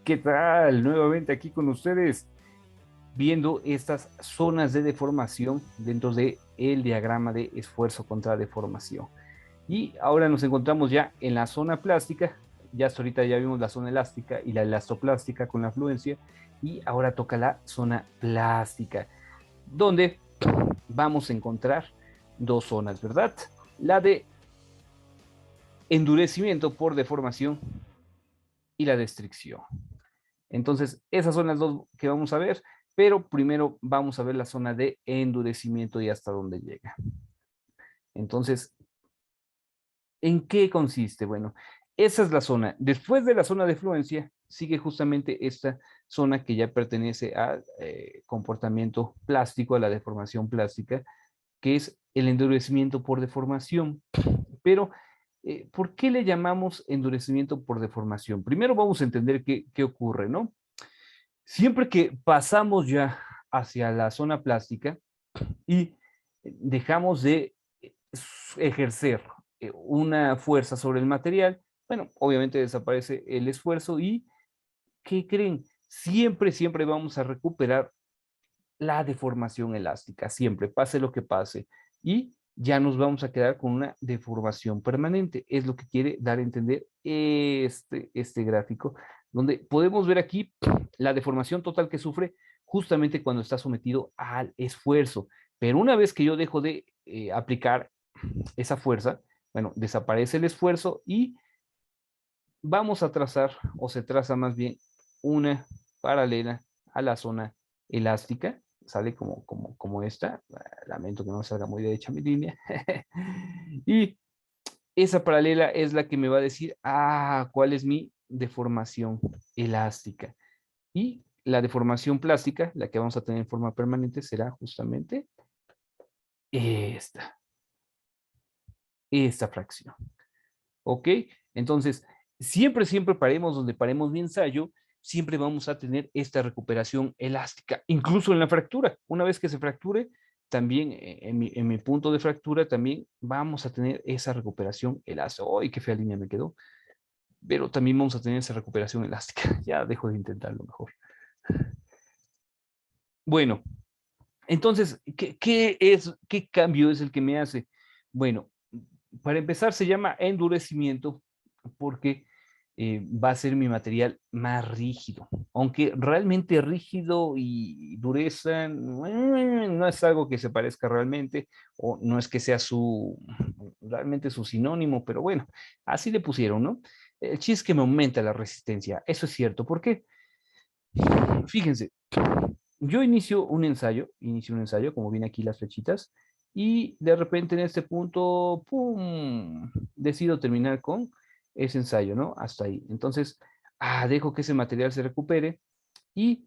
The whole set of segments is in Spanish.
¿Qué tal? Nuevamente aquí con ustedes, viendo estas zonas de deformación dentro de el diagrama de esfuerzo contra deformación. Y ahora nos encontramos ya en la zona plástica. Ya hasta ahorita ya vimos la zona elástica y la elastoplástica con la fluencia, y ahora toca la zona plástica, donde vamos a encontrar dos zonas, ¿verdad? La de endurecimiento por deformación y la de estricción. Entonces, esas son las dos que vamos a ver, pero primero vamos a ver la zona de endurecimiento y hasta dónde llega. Entonces, ¿en qué consiste? Bueno, esa es la zona. Después de la zona de fluencia, sigue justamente esta zona que ya pertenece al comportamiento plástico, a la deformación plástica, que es el endurecimiento por deformación. Pero, ¿por qué le llamamos endurecimiento por deformación? Primero vamos a entender qué ocurre, ¿no? Siempre que pasamos ya hacia la zona plástica y dejamos de ejercer una fuerza sobre el material, bueno, obviamente desaparece el esfuerzo y, ¿qué creen? Siempre vamos a recuperar la deformación elástica, siempre, pase lo que pase. Y ya nos vamos a quedar con una deformación permanente. Es lo que quiere dar a entender este gráfico, donde podemos ver aquí la deformación total que sufre justamente cuando está sometido al esfuerzo. Pero una vez que yo dejo de aplicar esa fuerza, bueno, desaparece el esfuerzo y vamos a trazar, o se traza más bien, una paralela a la zona elástica. Sale como esta. Lamento que no salga muy derecha mi línea. Y esa paralela es la que me va a decir, cuál es mi deformación elástica. Y la deformación plástica, la que vamos a tener en forma permanente, será justamente esta, esta fracción. ¿Ok? Entonces, siempre paremos donde paremos mi ensayo, siempre vamos a tener esta recuperación elástica, incluso en la fractura. Una vez que se fracture, también en mi punto de fractura, también vamos a tener esa recuperación elástica. ¡Ay, qué fea línea me quedó! Pero también vamos a tener esa recuperación elástica. Ya dejo de intentarlo mejor. Bueno, entonces, ¿qué cambio es el que me hace? Bueno, para empezar se llama endurecimiento porque va a ser mi material más rígido. Aunque realmente rígido y dureza no es algo que se parezca realmente, o no es que sea realmente su sinónimo, pero bueno, así le pusieron, ¿no? El chiste es que me aumenta la resistencia, eso es cierto. ¿Por qué? Fíjense, yo inicio un ensayo, como viene aquí las flechitas, y de repente en este punto, ¡pum!, decido terminar con ese ensayo, ¿no? Hasta ahí. Entonces, dejo que ese material se recupere y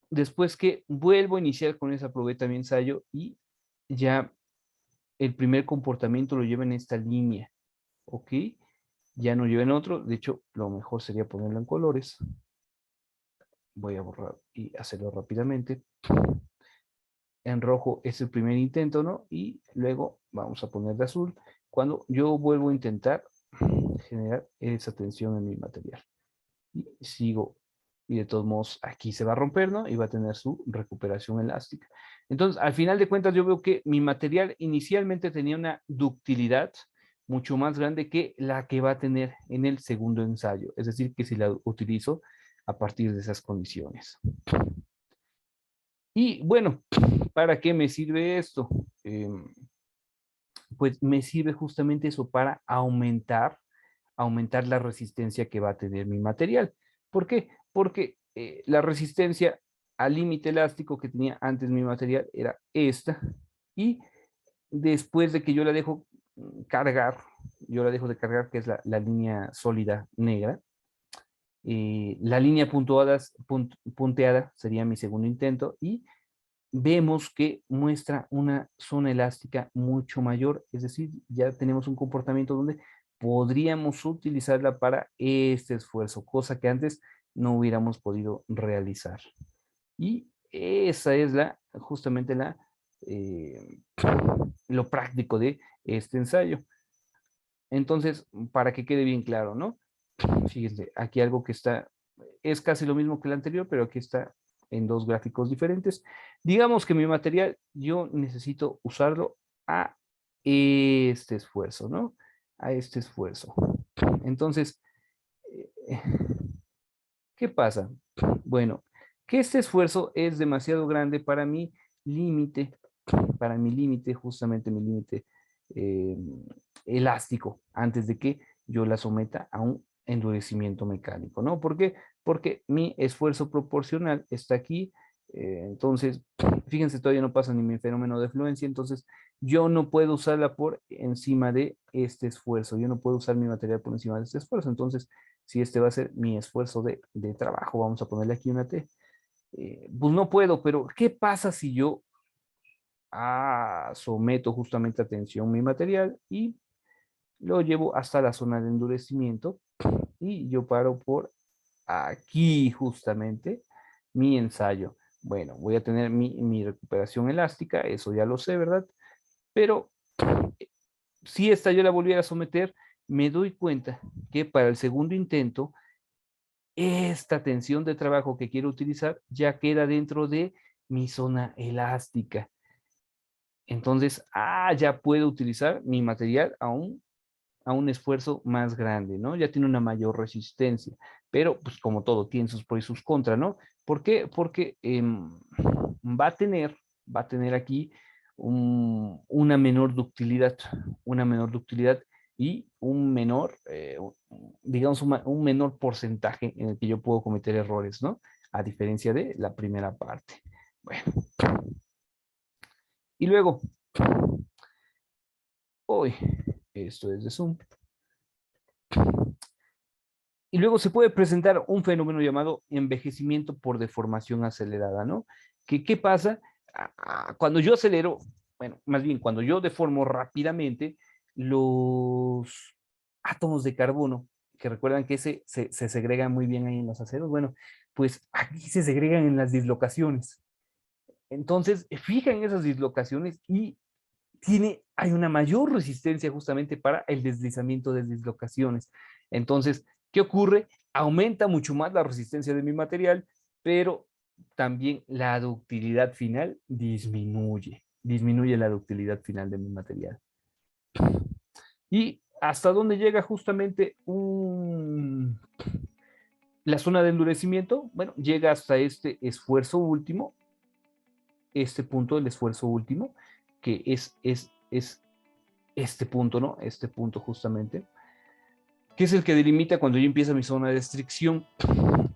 después que vuelvo a iniciar con esa probeta mi ensayo y ya el primer comportamiento lo lleva en esta línea, ¿ok? Ya no lleva en otro. De hecho, lo mejor sería ponerlo en colores. Voy a borrar y hacerlo rápidamente. En rojo es el primer intento, ¿no? Y luego vamos a poner de azul cuando yo vuelvo a intentar generar esa tensión en mi material. Y sigo, y de todos modos aquí se va a romper, ¿no? Y va a tener su recuperación elástica. Entonces, al final de cuentas, yo veo que mi material inicialmente tenía una ductilidad mucho más grande que la que va a tener en el segundo ensayo. Es decir, que si la utilizo a partir de esas condiciones. Y bueno, ¿para qué me sirve esto? Pues me sirve justamente eso, para aumentar la resistencia que va a tener mi material. ¿Por qué? Porque la resistencia al límite elástico que tenía antes mi material era esta, y después de que yo la dejo cargar, yo la dejo de cargar, que es la línea sólida negra, la línea punteada sería mi segundo intento, y vemos que muestra una zona elástica mucho mayor. Es decir, ya tenemos un comportamiento donde podríamos utilizarla para este esfuerzo, cosa que antes no hubiéramos podido realizar. Y esa es justamente eh, lo práctico de este ensayo. Entonces, para que quede bien claro, ¿no? Fíjense, aquí algo que está es casi lo mismo que el anterior, pero aquí está en dos gráficos diferentes. Digamos que mi material yo necesito usarlo a este esfuerzo, ¿no? A este esfuerzo. Entonces, eh, ¿qué pasa? Bueno, que este esfuerzo es demasiado grande para mi límite, justamente mi límite eh, elástico, antes de que yo la someta a un endurecimiento mecánico, ¿no? ¿Por qué? Porque mi esfuerzo proporcional está aquí, entonces, fíjense, todavía no pasa ni mi fenómeno de fluencia, entonces yo no puedo usarla por encima de este esfuerzo, yo no puedo usar mi material por encima de este esfuerzo, entonces, si este va a ser mi esfuerzo de trabajo, vamos a ponerle aquí una T, pues no puedo, pero ¿qué pasa si yo someto justamente a tensión mi material y lo llevo hasta la zona de endurecimiento y yo paro por aquí justamente mi ensayo? Bueno, voy a tener mi recuperación elástica, eso ya lo sé, ¿verdad? Pero si esta yo la volviera a someter, me doy cuenta que para el segundo intento, esta tensión de trabajo que quiero utilizar ya queda dentro de mi zona elástica. Entonces, ya puedo utilizar mi material a un esfuerzo más grande, ¿no? Ya tiene una mayor resistencia, pero pues como todo, tiene sus pros y sus contras, ¿no? ¿Por qué? Porque va a tener aquí una menor ductilidad y un menor, digamos, un menor porcentaje en el que yo puedo cometer errores, ¿no? A diferencia de la primera parte. Bueno, y luego, hoy, esto es de Zoom. Y luego se puede presentar un fenómeno llamado envejecimiento por deformación acelerada, ¿no? ¿Qué pasa? Cuando yo acelero, bueno, más bien cuando yo deformo rápidamente, los átomos de carbono, que recuerdan que se segregan muy bien ahí en los aceros, bueno, pues aquí se segregan en las dislocaciones. Entonces, fijan esas dislocaciones y hay una mayor resistencia justamente para el deslizamiento de dislocaciones. Entonces, ¿qué ocurre? Aumenta mucho más la resistencia de mi material, pero también la ductilidad final disminuye la ductilidad final de mi material. ¿Y hasta dónde llega justamente la zona de endurecimiento? Bueno, llega hasta este esfuerzo último, este punto del esfuerzo último, que es este punto, ¿no? Este punto justamente, que es el que delimita cuando yo empiezo mi zona de restricción.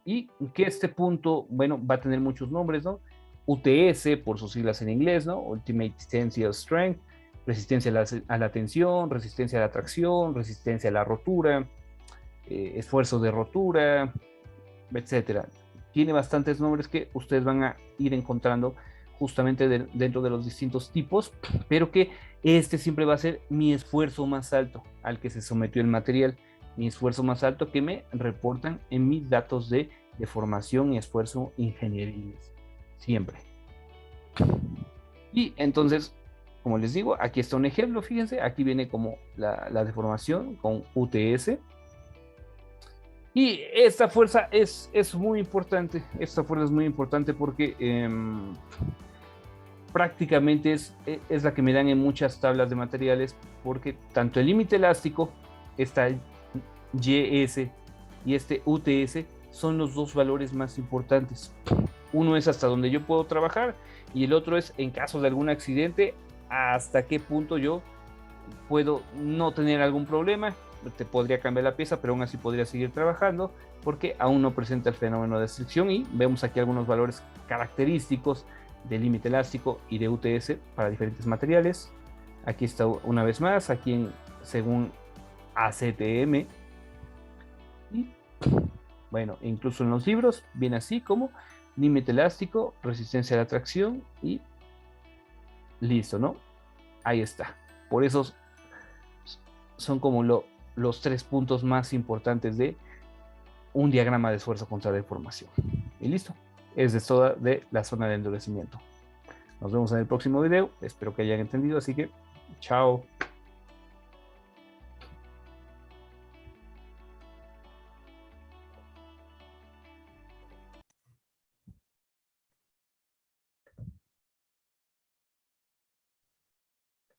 Y que este punto, bueno, va a tener muchos nombres, ¿no? UTS, por sus siglas en inglés, ¿no? Ultimate Tensile Strength, resistencia a la tensión, resistencia a la tracción, resistencia a la rotura, esfuerzo de rotura, etcétera. Tiene bastantes nombres que ustedes van a ir encontrando justamente dentro de los distintos tipos, pero que este siempre va a ser mi esfuerzo más alto al que se sometió el material, mi esfuerzo más alto que me reportan en mis datos de deformación y esfuerzo ingenieriles, siempre. Y entonces, como les digo, aquí está un ejemplo, fíjense, aquí viene como la deformación con UTS. Y esta fuerza es muy importante, esta fuerza es muy importante porque prácticamente es la que me dan en muchas tablas de materiales, porque tanto el límite elástico, esta YS y este UTS, son los dos valores más importantes. Uno es hasta donde yo puedo trabajar y el otro es en caso de algún accidente, hasta qué punto yo puedo no tener algún problema, te podría cambiar la pieza, pero aún así podría seguir trabajando porque aún no presenta el fenómeno de restricción. Y vemos aquí algunos valores característicos de límite elástico y de UTS para diferentes materiales. Aquí está una vez más, aquí según ACTM. Y bueno, incluso en los libros viene así como límite elástico, resistencia a la tracción y listo, ¿no? Ahí está. Por eso son como los 3 puntos más importantes de un diagrama de esfuerzo contra deformación. Y listo. Es de toda de la zona de endurecimiento. Nos vemos en el próximo video. Espero que hayan entendido, así que chao.